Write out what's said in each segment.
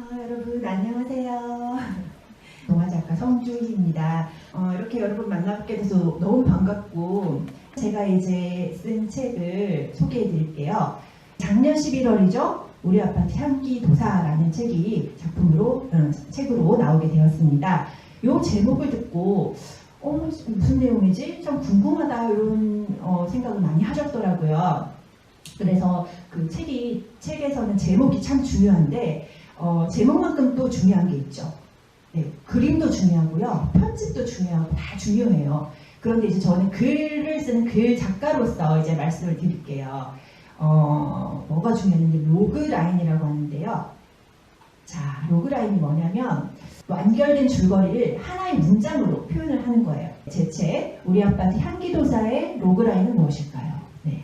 여러분 안녕하세요. 동화작가 성주희입니다. 이렇게 여러분 만나뵙게 돼서 너무 반갑고, 제가 이제 쓴 책을 소개해 드릴게요. 작년 11월이죠. 우리 아파트 향기도사라는 책으로 나오게 되었습니다. 이 제목을 듣고 무슨 내용이지? 참 궁금하다 이런 생각을 많이 하셨더라고요. 그래서 그 책에서는 제목이 참 중요한데 제목만큼 또 중요한 게 있죠. 네, 그림도 중요하고요, 편집도 중요하고 다 중요해요. 그런데 이제 저는 글을 쓰는 글 작가로서 이제 말씀을 드릴게요. 뭐가 중요한지 로그라인이라고 하는데요. 자, 로그라인이 뭐냐면 완결된 줄거리를 하나의 문장으로 표현을 하는 거예요. 제 책 우리 아파트 향기도사의 로그라인은 무엇일까요? 네,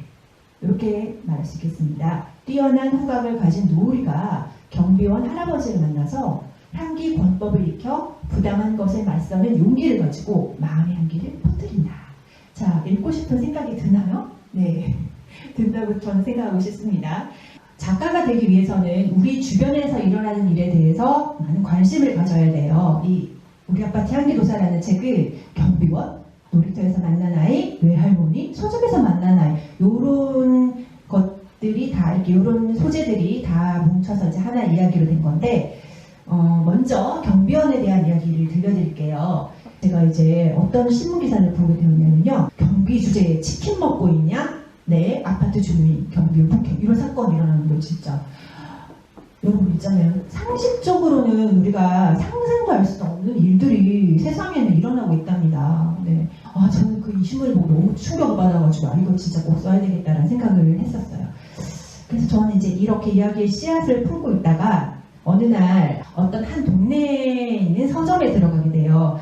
이렇게 말할 수 있겠습니다. 뛰어난 후각을 가진 노을이가 경비원 할아버지를 만나서 향기 권법을 익혀 부당한 것에 맞서는 용기를 가지고 마음의 향기를 퍼뜨린다. 자, 읽고 싶은 생각이 드나요? 네, 든다고 저는 생각하고 싶습니다. 작가가 되기 위해서는 우리 주변에서 일어나는 일에 대해서 많은 관심을 가져야 돼요. 우리 아파트 향기도사라는 책을 경비원, 놀이터에서 만난 아이, 외할머니, 서점에서 만난 아이, 요런 것들이 다 이렇게 요런 소재들이 다 뭉쳐서 이제 하나의 이야기로 된 건데, 먼저 경비원에 대한 이야기를 들려드릴게요. 제가 이제 어떤 신문기사를 보게 되었냐면요, 경비 주제에 치킨 먹고 있냐? 네, 아파트 주민 경비원 폭행, 이런 사건이 일어나는 거 진짜. 여러분 있잖아요. 상식적으로는 우리가 상상도 할 수 없는 일들이 세상에는 일어나고 있답니다. 네. 저는 이 신문을 보고 너무 충격을 받아가지고 이거 진짜 꼭 써야 되겠다라는 생각을 했었어요. 그래서 저는 이제 이렇게 이야기의 씨앗을 품고 있다가 어느 날 어떤 한 동네에 있는 서점에 들어가게 돼요.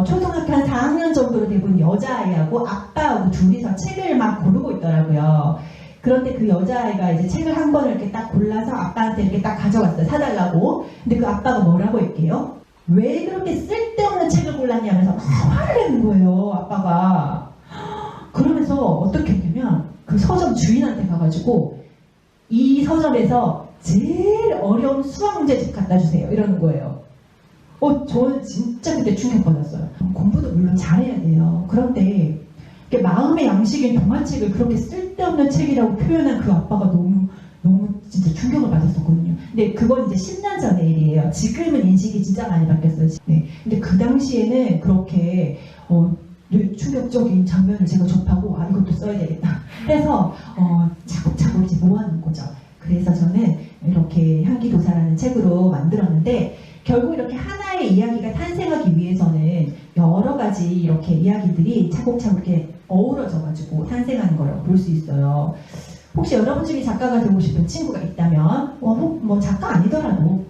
초등학교 한 4학년 정도로 돼본 여자아이하고 아빠하고 둘이서 책을 막 고르고 있더라고요. 그런데 그 여자아이가 이제 책을 한 권을 이렇게 딱 골라서 아빠한테 이렇게 딱 가져갔어요. 사달라고. 근데 그 아빠가 뭐라고 했게요? 왜 그렇게 쓸데없는 책을 골랐냐면서 막 화를 내는 거예요, 아빠가. 그러면서 어떻게 했냐면 그 서점 주인한테 가가지고 이 서점에서 제일 어려운 수학 문제집 갖다 주세요, 이러는 거예요. 저는 진짜 그때 충격받았어요. 공부도 물론 잘해야 돼요. 그런데 마음의 양식인 동화책을 그렇게 쓸데없는 책이라고 표현한 그 아빠가 너무 진짜 충격을 받았었거든요. 근데 그건 이제 10년 전의 일이에요. 지금은 인식이 진짜 많이 바뀌었어요. 네. 근데 그 당시에는 그렇게 충격적인 장면을 제가 접하고 이것도 써야 되겠다 해서 차곡차곡 이제 모아놓은 거죠. 그래서 저는 이렇게 향기도사라는 책으로 만들었는데, 결국 이렇게 하나의 이야기가 탄생하기 위해서는 여러 가지 이렇게 이야기들이 차곡차곡 이렇게 어우러져가지고 탄생하는 거라고 볼 수 있어요. 혹시 여러분 중에 작가가 되고 싶은 친구가 있다면, 뭐 작가 아니더라도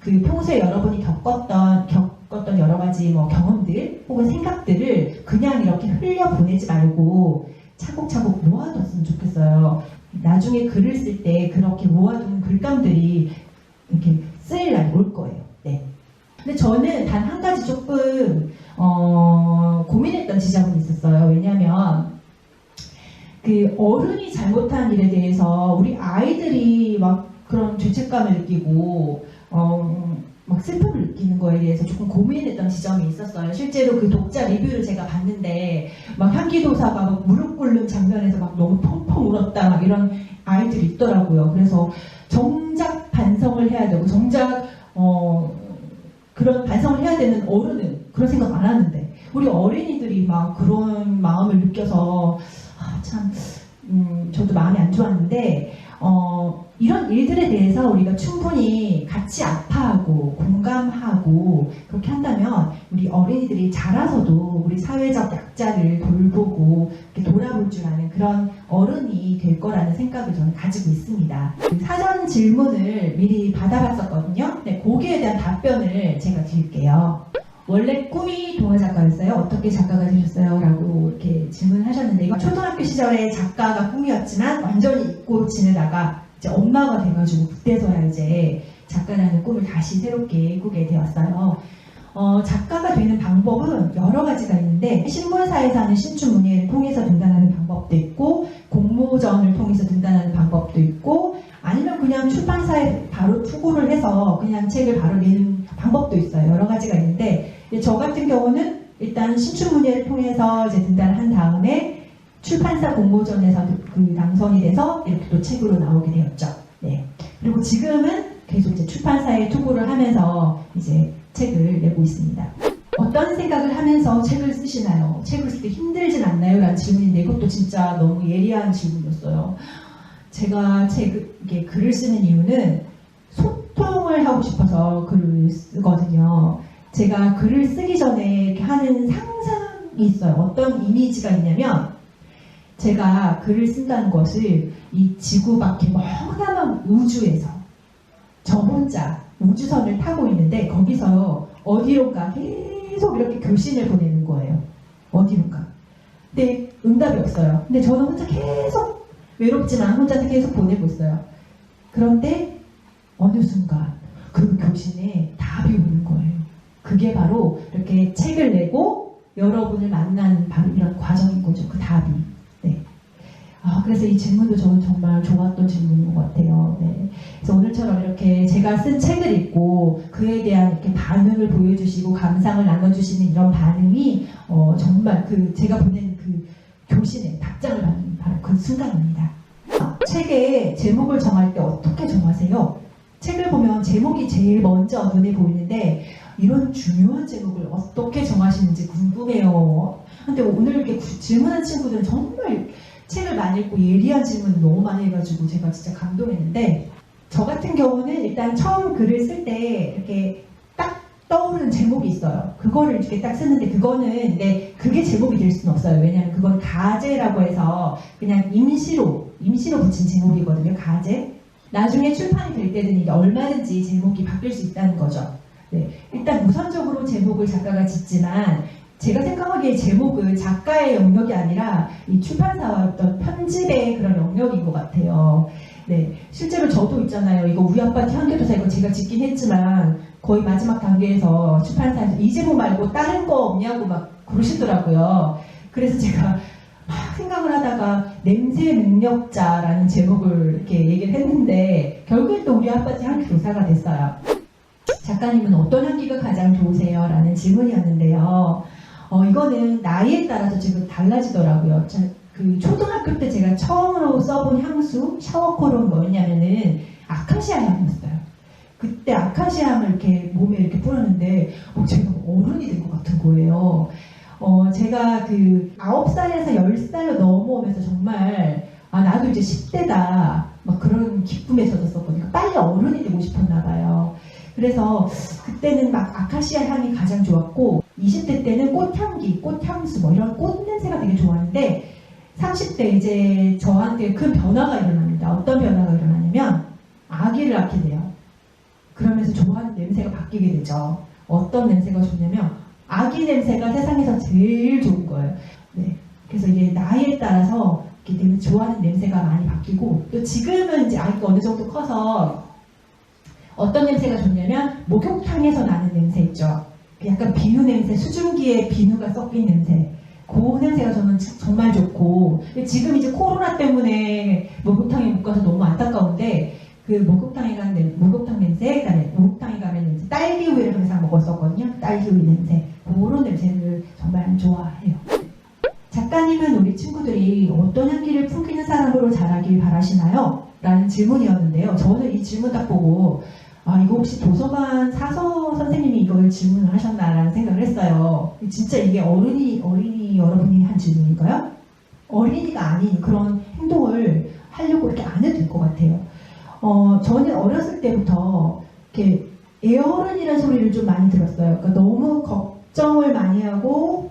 그 평소에 여러분이 겪었던 여러 가지 경험들 혹은 생각들을 그냥 이렇게 흘려 보내지 말고 차곡차곡 모아뒀으면 좋겠어요. 나중에 글을 쓸 때 그렇게 모아둔 글감들이 이렇게 쓸 날이 올 거예요. 네. 근데 저는 단 한 가지 조금 고민했던 지점이 있었어요. 왜냐하면 그 어른이 잘못한 일에 대해서 우리 아이들이 막 그런 죄책감을 느끼고 막 슬픔을 느끼는 거에 대해서 조금 고민했던 지점이 있었어요. 실제로 그 독자 리뷰를 제가 봤는데 막 향기도사가 막 무릎 꿇는 장면에서 막 너무 펑펑 울었다 막 이런 아이들이 있더라고요. 그래서 정작 반성을 해야 되고 정작 그런 반성을 해야 되는 어른은 그런 생각 안 하는데, 우리 어린이들이 막 그런 마음을 느껴서 저도 마음이 안 좋았는데, 이런 일들에 대해서 우리가 충분히 같이 아파하고 공감하고 그렇게 한다면 우리 어린이들이 자라서도 우리 사회적 약자를 돌보고 이렇게 돌아볼 줄 아는 그런 어른이 될 거라는 생각을 저는 가지고 있습니다. 사전 질문을 미리 받아봤었거든요. 네, 거기에 대한 답변을 제가 드릴게요. 원래 꿈이 동화작가였어요? 어떻게 작가가 되셨어요? 라고 이렇게 질문하셨는데, 초등학교 시절에 작가가 꿈이었지만 완전히 잊고 지내다가 이제 엄마가 돼가지고 그때서야 이제 작가라는 꿈을 다시 새롭게 꾸게 되었어요. 작가가 되는 방법은 여러 가지가 있는데, 신문사에서 하는 신춘문예를 통해서 등단하는 방법도 있고, 공모전을 통해서 등단하는 방법도 있고, 아니면 그냥 출판사에 바로 투고를 해서 그냥 책을 바로 내는 방법도 있어요. 여러 가지가 있는데 저 같은 경우는 일단 신춘문예를 통해서 이제 등단한 다음에 출판사 공모전에서 그 당선이 돼서 이렇게 또 책으로 나오게 되었죠. 네. 그리고 지금은 계속 이제 출판사에 투고를 하면서 이제 책을 내고 있습니다. 어떤 생각을 하면서 책을 쓰시나요? 책을 쓸 때 힘들진 않나요? 라는 질문인데 이것도 진짜 너무 예리한 질문이었어요. 제가 글을 쓰는 이유는 소통을 하고 싶어서 글을 쓰거든요. 제가 글을 쓰기 전에 이렇게 하는 상상이 있어요. 어떤 이미지가 있냐면 제가 글을 쓴다는 것을 이 지구 밖에 머나먼 우주에서 저 혼자 우주선을 타고 있는데 거기서 어디론가 계속 이렇게 교신을 보내는 거예요. 어디론가. 근데 응답이 없어요. 근데 저는 혼자 계속 외롭지만 혼자서 계속 보내고 있어요. 그런데 어느 순간 그 교신에 답이 오는 거예요. 그게 바로 이렇게 책을 내고 여러분을 만나는 바로 이런 과정인 거죠. 그 답이. 네. 그래서 이 질문도 저는 정말 좋았던 질문인 것 같아요. 네. 그래서 오늘처럼 이렇게 제가 쓴 책을 읽고 그에 대한 이렇게 반응을 보여주시고 감상을 나눠주시는 이런 반응이 정말 제가 보낸 그 교신에 답장을 받는 바로 그 순간입니다. 책의 제목을 정할 때 어떻게 정하세요? 책을 보면 제목이 제일 먼저 눈에 보이는데 이런 중요한 제목을 어떻게 정하시는지 궁금해요. 근데 오늘 이렇게 질문한 친구들은 정말 책을 많이 읽고 예리한 질문을 너무 많이 해가지고 제가 진짜 감동했는데 저 같은 경우는 일단 처음 글을 쓸 때 이렇게 딱 떠오르는 제목이 있어요. 그거를 이렇게 딱 쓰는데 그거는 그게 제목이 될 수는 없어요. 왜냐하면 그건 가제라고 해서 그냥 임시로 붙인 제목이거든요. 가제. 나중에 출판이 될 때는 이게 얼마든지 제목이 바뀔 수 있다는 거죠. 네, 일단 우선적으로 제목을 작가가 짓지만 제가 생각하기에 제목은 작가의 영역이 아니라 이 출판사와 어떤 편집의 그런 영역인 것 같아요. 네, 실제로 저도 있잖아요. 이거 우리 아파트 향기도사 이거 제가 짓긴 했지만 거의 마지막 단계에서 출판사에서 이 제목 말고 다른 거 없냐고 막 그러시더라고요. 그래서 제가 막 생각을 하다가 냄새 능력자라는 제목을 이렇게 얘기를 했는데 결국에 또 우리 아파트 향기도사가 됐어요. 작가님은 어떤 향기가 가장 좋으세요? 라는 질문이었는데요. 이거는 나이에 따라서 지금 달라지더라고요. 그 초등학교 때 제가 처음으로 써본 향수, 샤워콜은 뭐였냐면은 아카시아 향이었어요. 그때 아카시아 향을 이렇게 몸에 이렇게 뿌렸는데 제가 어른이 된 것 같은 거예요. 제가 그 9살에서 10살로 넘어오면서 정말 나도 이제 10대다 막 그런 기쁨에 젖었었거든요. 빨리 어른이 되고 싶었나 봐요. 그래서 그때는 막 아카시아 향이 가장 좋았고 20대 때는 꽃향기, 꽃향수 뭐 이런 꽃 냄새가 되게 좋았는데 30대 이제 저한테 큰 변화가 일어납니다. 어떤 변화가 일어나냐면 아기를 낳게 돼요. 그러면서 좋아하는 냄새가 바뀌게 되죠. 어떤 냄새가 좋냐면 아기 냄새가 세상에서 제일 좋은 거예요. 네. 그래서 이게 나이에 따라서 이렇게 좋아하는 냄새가 많이 바뀌고 또 지금은 이제 아기가 어느 정도 커서 어떤 냄새가 좋냐면 목욕탕에서 나는 냄새 있죠. 약간 비누 냄새, 수증기에 비누가 섞인 냄새. 그 냄새가 저는 정말 좋고 지금 이제 코로나 때문에 목욕탕에 못 가서 너무 안타까운데 그 목욕탕 냄새, 그다음에 목욕탕에 가면 이제 딸기 우유를 항상 먹었었거든요. 딸기 우유 냄새. 그런 냄새를 정말 좋아해요. 작가님은 우리 친구들이 어떤 향기를 풍기는 사람으로 자라길 바라시나요? 라는 질문이었는데요. 저는 이 질문 딱 보고 이거 혹시 도서관 사서 선생님이 이걸 질문을 하셨나라는 생각을 했어요. 진짜 이게 어린이 여러분이 한 질문인가요? 어린이가 아닌 그런 행동을 하려고 이렇게 안 해도 될 것 같아요. 저는 어렸을 때부터 이렇게 애어른이라는 소리를 좀 많이 들었어요. 그러니까 너무 걱정을 많이 하고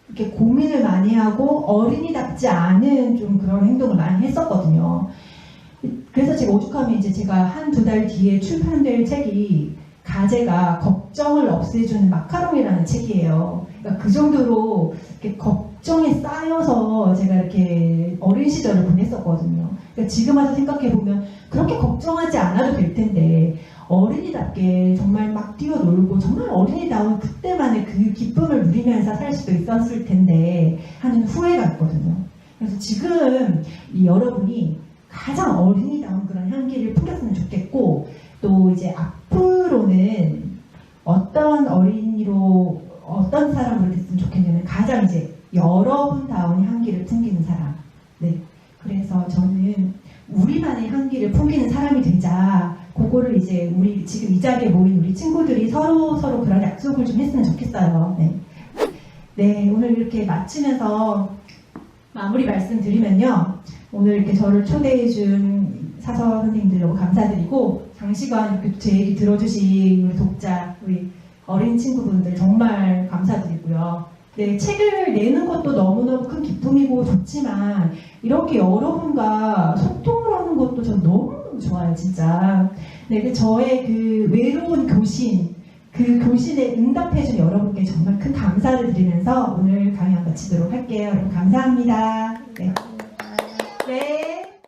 이렇게 고민을 많이 하고 어린이답지 않은 좀 그런 행동을 많이 했었거든요. 그래서 제가 오죽하면 이제 제가 한두 달 뒤에 출판될 책이 가제가 걱정을 없애주는 마카롱이라는 책이에요. 그러니까 그 정도로 이렇게 걱정에 쌓여서 제가 이렇게 어린 시절을 보냈었거든요. 그러니까 지금 와서 생각해보면 그렇게 걱정하지 않아도 될 텐데 어린이답게 정말 막 뛰어놀고 정말 어린이다운 그때만의 그 기쁨을 누리면서 살 수도 있었을 텐데 하는 후회가 있거든요. 그래서 지금 여러분이 가장 어린이다운 그런 향기를 풍겼으면 좋겠고, 또 이제 앞으로는 어떤 어린이로 어떤 사람으로 됐으면 좋겠냐면 가장 이제 여러분다운 향기를 풍기는 사람. 네. 그래서 저는 우리만의 향기를 풍기는 사람이 되자. 그거를 이제 우리 지금 이 자리에 모인 우리 친구들이 서로 그런 약속을 좀 했으면 좋겠어요. 네. 네, 오늘 이렇게 마치면서 마무리 말씀드리면요. 오늘 이렇게 저를 초대해준 사서 선생님들 너무 감사드리고, 장시간 이렇게 제 얘기 들어주신 우리 독자, 우리 어린 친구분들 정말 감사드리고요. 네, 책을 내는 것도 너무너무 큰 기쁨이고 좋지만, 이렇게 여러분과 소통을 하는 것도 전 너무너무 좋아요, 진짜. 네, 저의 그 외로운 교신, 그 교신에 응답해준 여러분께 정말 큰 감사를 드리면서 오늘 강연 마치도록 할게요. 여러분 감사합니다. 네. 네.